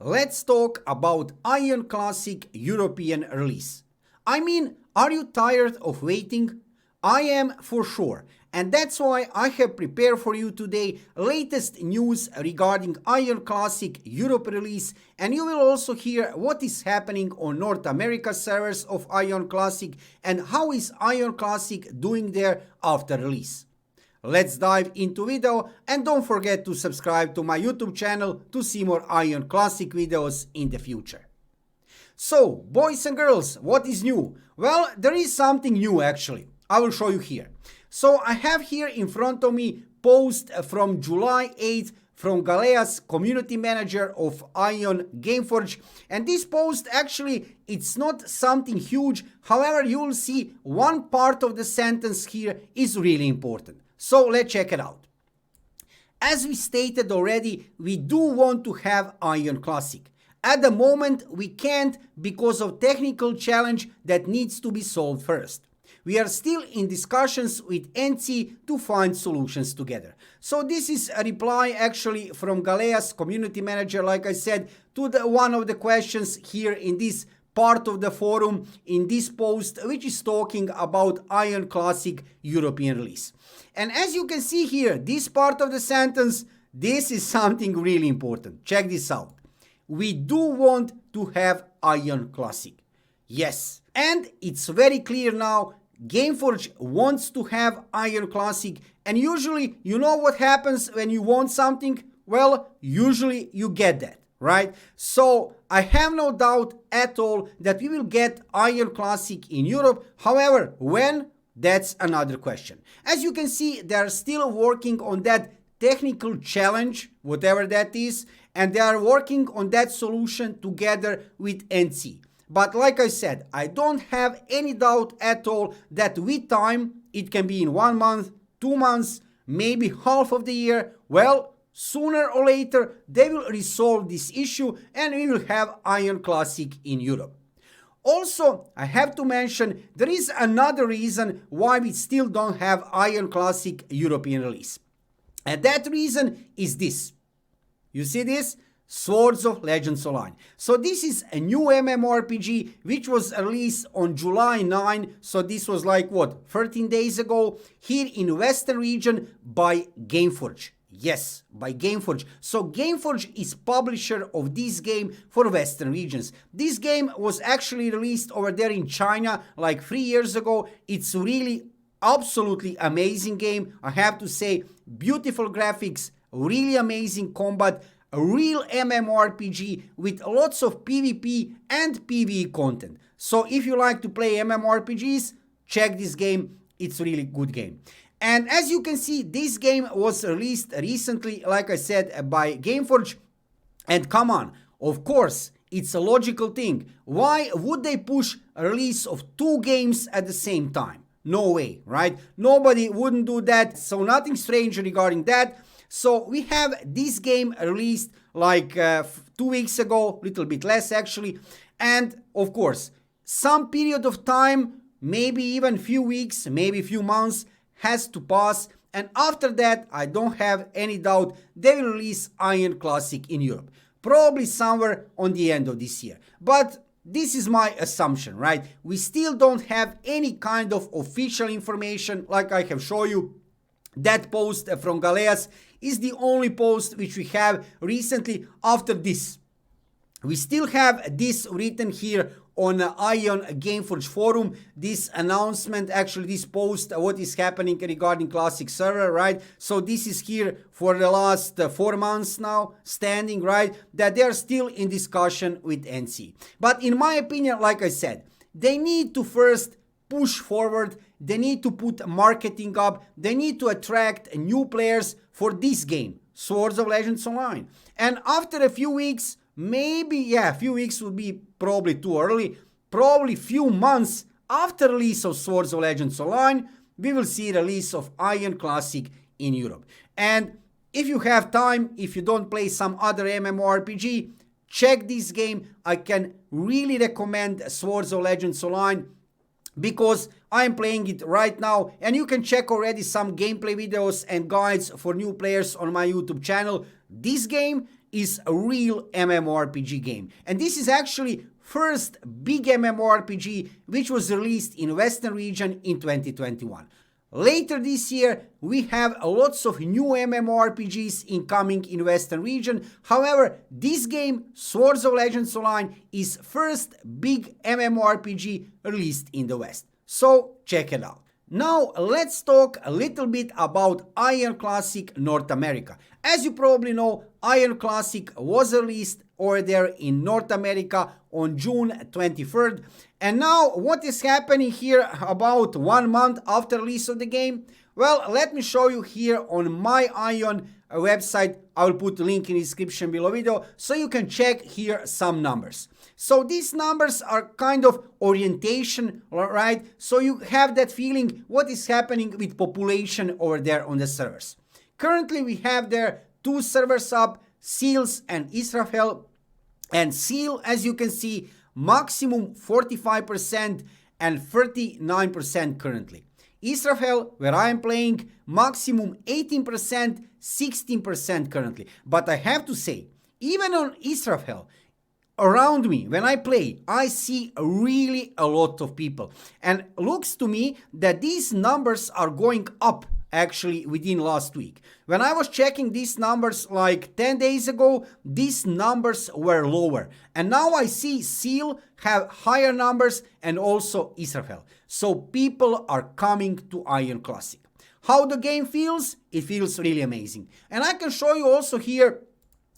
let's talk about Aion Classic European release. I mean, are you tired of waiting? I am for sure, and that's why I have prepared for you today latest news regarding Aion Classic Europe release, and you will also hear what is happening on North America servers of Aion Classic and how is Aion Classic doing there after release. Let's dive into video, and don't forget to subscribe to my YouTube channel to see more Aion Classic videos in the future. So, boys and girls, what is new? Well, there is something new actually. I will show you here. So I have here in front of me post from July 8th from Galea's community manager of Aion Gameforge, and this post actually it's not something huge. However, you will see one part of the sentence here is really important. So let's check it out. As we stated already, we do want to have Aion Classic. At the moment we can't because of technical challenge that needs to be solved first. We are still in discussions with NC to find solutions together. So this is a reply actually from Galea's community manager, like I said, to one of the questions here in this part of the forum, in this post, which is talking about Aion Classic European release. And as you can see here, this part of the sentence, this is something really important. Check this out. We do want to have Aion Classic. Yes, and it's very clear now. Gameforge wants to have Aion Classic, and usually you know what happens when you want something? Well, usually you get that, right? So I have no doubt at all that we will get Aion Classic in Europe. However, when? That's another question. As you can see, they are still working on that technical challenge, whatever that is, and they are working on that solution together with NC. But like I said, I don't have any doubt at all that with time, it can be in 1 month, 2 months, maybe half of the year. Well, sooner or later, they will resolve this issue and we will have Aion Classic in Europe. Also, I have to mention, there is another reason why we still don't have Aion Classic European release. And that reason is this. You see this? Swords of Legends Online. So this is a new MMORPG which was released on July 9. So this was like what, 13 days ago here in Western region by Gameforge. Yes, by Gameforge. So Gameforge is publisher of this game for Western regions. This game was actually released over there in China like 3 years ago. It's really absolutely amazing game. I have to say, beautiful graphics, really amazing combat, a real MMORPG with lots of PvP and PvE content. So if you like to play MMORPGs, check this game. It's a really good game. And as you can see, this game was released recently, like I said, by Gameforge. And come on, of course, it's a logical thing. Why would they push a release of 2 games at the same time? No way, right? Nobody wouldn't do that. So nothing strange regarding that. So we have this game released like 2 weeks ago, little bit less actually. And of course, some period of time, maybe even few weeks, maybe few months has to pass. And after that, I don't have any doubt they will release Aion Classic in Europe. Probably somewhere on the end of this year. But this is my assumption, right? We still don't have any kind of official information like I have shown you. That post from Galeas is the only post which we have recently after this. We still have this written here on Aion Gameforge forum, this announcement, actually this post, what is happening regarding Classic server, right? So this is here for the last 4 months now, standing, right? That they are still in discussion with NC. But in my opinion, like I said, they need to first push forward, they need to put marketing up, they need to attract new players for this game, Swords of Legends Online. And after a few weeks, maybe, yeah, a few weeks would be probably too early, probably few months after release of Swords of Legends Online, we will see release of Aion Classic in Europe. And if you have time, if you don't play some other MMORPG, check this game. I can really recommend Swords of Legends Online because I'm playing it right now, and you can check already some gameplay videos and guides for new players on my YouTube channel. This game is a real MMORPG game. And this is actually first big MMORPG which was released in Western region in 2021. Later this year, we have lots of new MMORPGs incoming in Western region. However, this game, Swords of Legends Online, is first big MMORPG released in the West. So check it out. Now let's talk a little bit about Aion Classic North America. As you probably know, Aion Classic was released over there in North America on June 23rd. And now what is happening here about 1 month after release of the game? Well, let me show you here on my Aion website. I will put the link in the description below video so you can check here some numbers. So these numbers are kind of orientation, right? So you have that feeling what is happening with population over there on the servers. Currently we have there 2 servers up, Seals and Israel. And Seal, as you can see, maximum 45% and 39% currently. Israel, where I am playing, maximum 18%, 16% currently. But I have to say, even on Israel, around me, when I play, I see really a lot of people. And looks to me that these numbers are going up actually within last week. When I was checking these numbers like 10 days ago, these numbers were lower. And now I see Seal have higher numbers and also Israel. So people are coming to Aion Classic. How the game feels? It feels really amazing. And I can show you also here,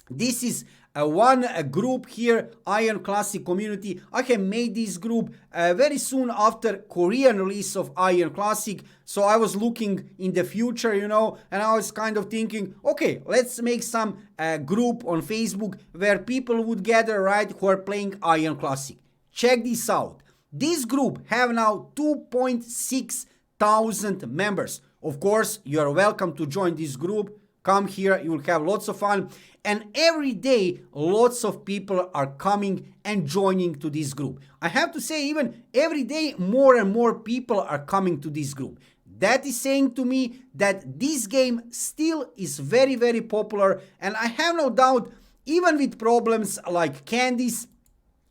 this is one group here, Aion Classic community. I have made this group very soon after Korean release of Aion Classic. So I was looking in the future, you know, and I was kind of thinking, okay, let's make some group on Facebook where people would gather, right, who are playing Aion Classic. Check this out. This group have now 2.6 thousand members. Of course, you are welcome to join this group. Come here, you will have lots of fun. And every day, lots of people are coming and joining to this group. I have to say, even every day, more and more people are coming to this group. That is saying to me that this game still is very, very popular. And I have no doubt, even with problems like candies,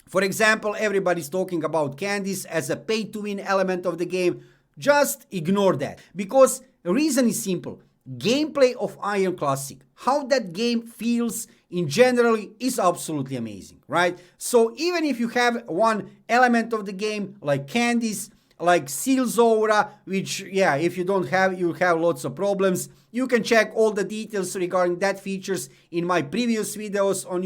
for example, everybody's talking about candies as a pay-to-win element of the game. Just ignore that, because the reason is simple. Gameplay of Aion Classic, how that game feels in general is absolutely amazing, right? So even if you have one element of the game like candies, like Seal's Aura, which, yeah, if you don't have, you have lots of problems. You can check all the details regarding that features in my previous videos on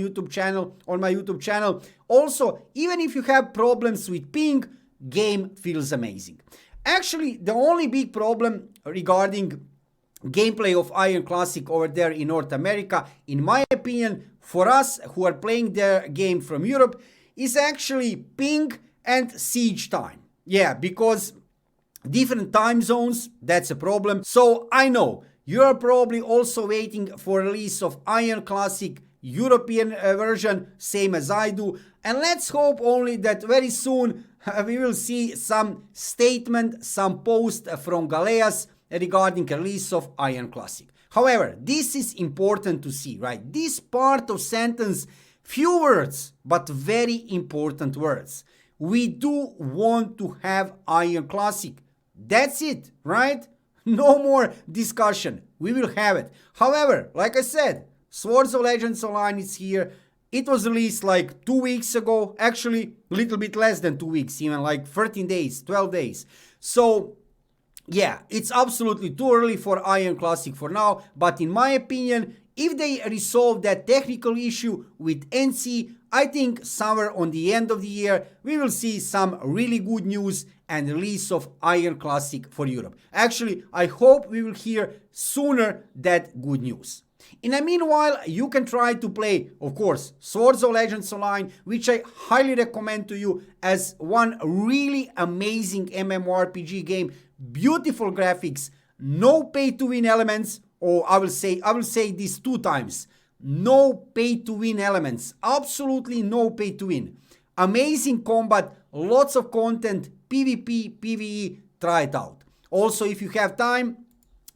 my YouTube channel. Also, even if you have problems with ping, game feels amazing. Actually, the only big problem regarding gameplay of Aion Classic over there in North America, in my opinion, for us who are playing their game from Europe, is actually ping and siege time. Yeah, because different time zones, that's a problem. So I know you're probably also waiting for release of Aion Classic European version, same as I do. And let's hope only that very soon we will see some statement, some post from Galeas regarding release of Aion Classic. However, this is important to see, right? This part of sentence, few words, but very important words. We do want to have Aion Classic. That's it, right? No more discussion. We will have it. However, like I said, Swords of Legends Online is here. It was released like 2 weeks ago. Actually, a little bit less than 2 weeks, even like 13 days, 12 days. So yeah, it's absolutely too early for Aion Classic for now, but in my opinion, if they resolve that technical issue with NC, I think somewhere on the end of the year, we will see some really good news and release of Aion Classic for Europe. Actually, I hope we will hear sooner that good news. In the meanwhile, you can try to play, of course, Swords of Legends Online, which I highly recommend to you as one really amazing MMORPG game. Beautiful graphics, no pay-to-win elements, or I will say this 2 times. No pay-to-win elements, absolutely no pay-to-win. Amazing combat, lots of content, PvP, PvE, try it out. Also, if you have time,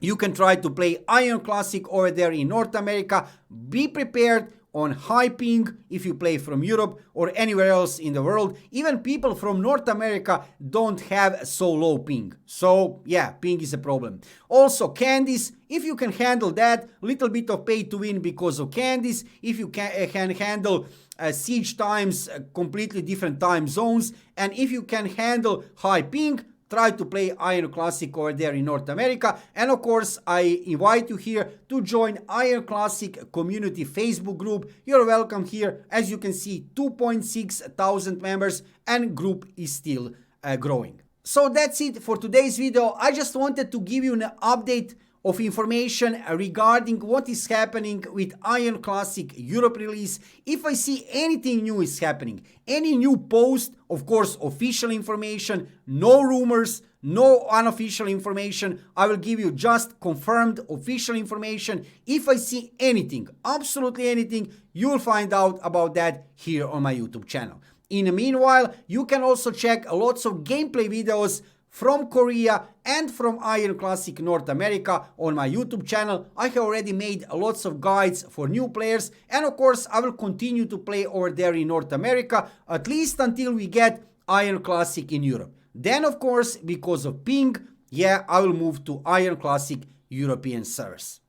you can try to play Aion Classic over there in North America. Be prepared on high ping if you play from Europe or anywhere else in the world. Even people from North America don't have so low ping. So yeah, ping is a problem. Also candies, if you can handle that, little bit of pay to win because of candies. If you can handle siege times, completely different time zones, and if you can handle high ping, try to play Aion Classic over there in North America. And of course, I invite you here to join Aion Classic community Facebook group. You're welcome here. As you can see, 2.6 thousand members and group is still growing. So that's it for today's video. I just wanted to give you an update of information regarding what is happening with Aion Classic Europe release. If I see anything new is happening, any new post, of course official information, no rumors, no unofficial information, I will give you just confirmed official information. If I see anything, absolutely anything, you will find out about that here on my YouTube channel. In the meanwhile, you can also check lots of gameplay videos from Korea and from Aion Classic North America on my YouTube channel. I have already made lots of guides for new players, and of course I will continue to play over there in North America at least until we get Aion Classic in Europe. Then of course, because of ping, yeah, I will move to Aion Classic European servers.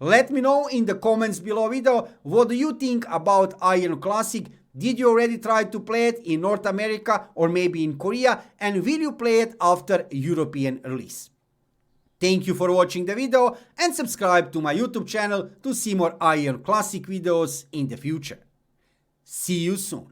Let me know in the comments below video, what do you think about Aion Classic? Did you already try to play it in North America or maybe in Korea? And will you play it after European release? Thank you for watching the video and subscribe to my YouTube channel to see more Aion Classic videos in the future. See you soon.